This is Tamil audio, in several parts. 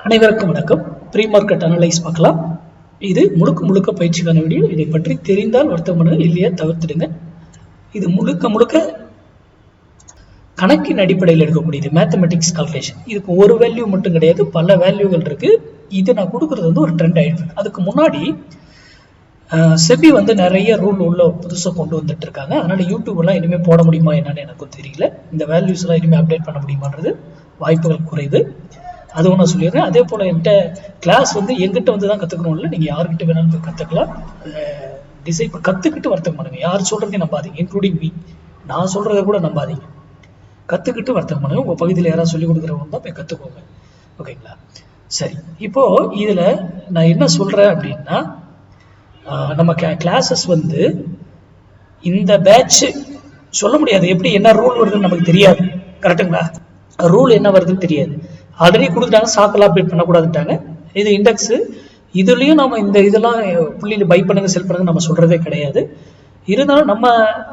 அனைவருக்கும் வணக்கம். ப்ரீ மார்க்கெட் அனலைஸ் பார்க்கலாம். இது முழுக்க முழுக்க பயிற்சிக்கான வீடியோ. இதை பற்றி தெரிந்தால் வர்த்தகம் பண்ணுங்க, இல்லையா தவிர்த்துடுங்க. இது முழுக்க முழுக்க கணக்கின் அடிப்படையில் எடுக்கக்கூடியது, மேத்தமெட்டிக்ஸ் கால்குலேஷன். இதுக்கு ஒரு வேல்யூ மட்டும் கிடையாது, பல வேல்யூகள் இருக்கு. இது நான் கொடுக்கறது வந்து ஒரு ட்ரெண்ட் ஆயிடுச்சு. அதுக்கு முன்னாடி செபி வந்து நிறைய ரூல் உள்ள புதுசாக கொண்டு வந்துட்டு இருக்காங்க. அதனால யூடியூப்லாம் இனிமேல் போட முடியுமா என்னன்னு எனக்கும் தெரியல. இந்த வேல்யூஸ் எல்லாம் இனிமேல் அப்டேட் பண்ண முடியுமான்றது வாய்ப்புகள் குறைவு. அதுவும் நான் சொல்லிடுறேன். அதே போல் என்கிட்ட கிளாஸ் வந்து எங்கிட்ட வந்து தான் கற்றுக்கணும் இல்லை, நீங்கள் யார்கிட்ட வேணாலும் போய் கற்றுக்கலாம். டிசைட் கற்றுக்கிட்டு வர்த்தகம் பண்ணுங்க. யார் சொல்கிறதையும் நம்பாதீங்க, இன்க்ளூடிங் மீ. நான் சொல்கிறத கூட நம்பாதீங்க. கற்றுக்கிட்டு வர்த்தகம் பண்ணுங்க. உங்கள் பகுதியில் யாராவது சொல்லிக் கொடுக்குறவங்க தான் போய் கற்றுக்கோங்க. ஓகேங்களா? சரி, இப்போது இதில் நான் என்ன சொல்கிறேன் அப்படின்னா, நம்ம கிளாஸஸ் வந்து இந்த பேட்ச் சொல்ல முடியாது. எப்படி என்ன ரூல் வருதுன்னு நமக்கு தெரியாது. கரெக்டுங்களா? ரூல் என்ன வருதுன்னு தெரியாது. ஆல்ரெடி கொடுத்துட்டாங்க, ஸ்டாக்கெல்லாம் அப்டேட் பண்ணக்கூடாதுட்டாங்க. இது இண்டெக்ஸு. இதுலேயும் நம்ம இந்த இதெல்லாம் புள்ளியில் பை பண்ணுங்க, செல் பண்ணுங்க நம்ம சொல்கிறதே கிடையாது. இருந்தாலும் நம்ம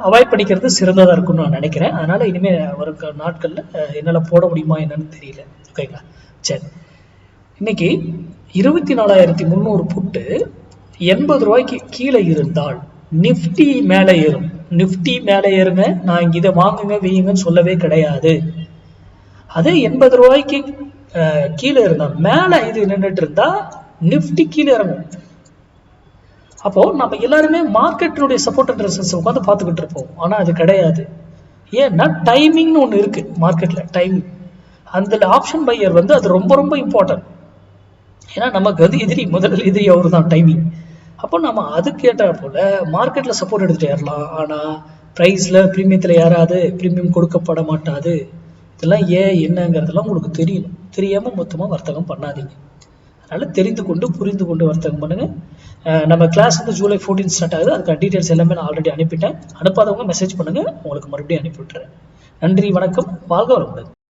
அவாய்ட் பண்ணிக்கிறது சிறந்ததாக இருக்கும்னு நான் நினைக்கிறேன். அதனால் இனிமேல் வரும் நாட்களில் என்னால் போட முடியுமா என்னன்னு தெரியல. ஓகேங்களா? சரி, இன்னைக்கு 24,300 புட்டு 80 ரூபாய்க்கு கீழே இருந்தால் நிஃப்டி மேலே ஏறும். நிஃப்டி மேலே ஏறுங்க, நான் இங்கே இதை வாங்குங்க வையுங்கன்னு சொல்லவே கிடையாது. அதே 80 ரூபாய்க்கு கீழே இருந்தா மேலே இது நின்றுட்டு இருந்தா நிஃப்டி கீழே இறங்கும். அப்போ நம்ம எல்லாருமே மார்க்கெட்டினுடைய சப்போர்ட் அண்ட் ரெசிஸ்டன்ஸ் உட்காந்து பார்த்துக்கிட்டு இருப்போம். ஆனால் அது கிடையாது. ஏன்னா டைமிங்னு ஒன்று இருக்கு மார்க்கெட்ல. டைமிங், அந்த ஆப்ஷன் பையர் வந்து அது ரொம்ப ரொம்ப இம்பார்ட்டன்ட். ஏன்னா நமக்கு வந்து எதிரி, முதல் எதிரி அவர் தான் டைமிங். அப்போ நம்ம அதுக்கேற்ற போல மார்க்கெட்ல சப்போர்ட் எடுத்துட்டு ஏறலாம். ஆனால் ப்ரைஸ்ல ப்ரீமியத்தில் ஏறாது, ப்ரீமியம் கொடுக்கப்பட மாட்டாது. இதெல்லாம் ஏன் என்னங்கிறதெல்லாம் உங்களுக்கு தெரியணும். தெரியாமல் மொத்தமாக வர்த்தகம் பண்ணாதீங்க. அதனால் தெரிந்து கொண்டு புரிந்து கொண்டு வர்த்தகம் பண்ணுங்கள். நம்ம கிளாஸ் வந்து ஜூலை 14 ஸ்டார்ட் ஆகுது. அதுக்கான டீட்டெயில்ஸ் எல்லாமே நான் ஆல்ரெடி அனுப்பிட்டேன். அனுப்பாதவங்க மெசேஜ் பண்ணுங்கள், உங்களுக்கு மறுபடியும் அனுப்பி விட்டுறேன். நன்றி, வணக்கம், வாழ்க வளமுடன்.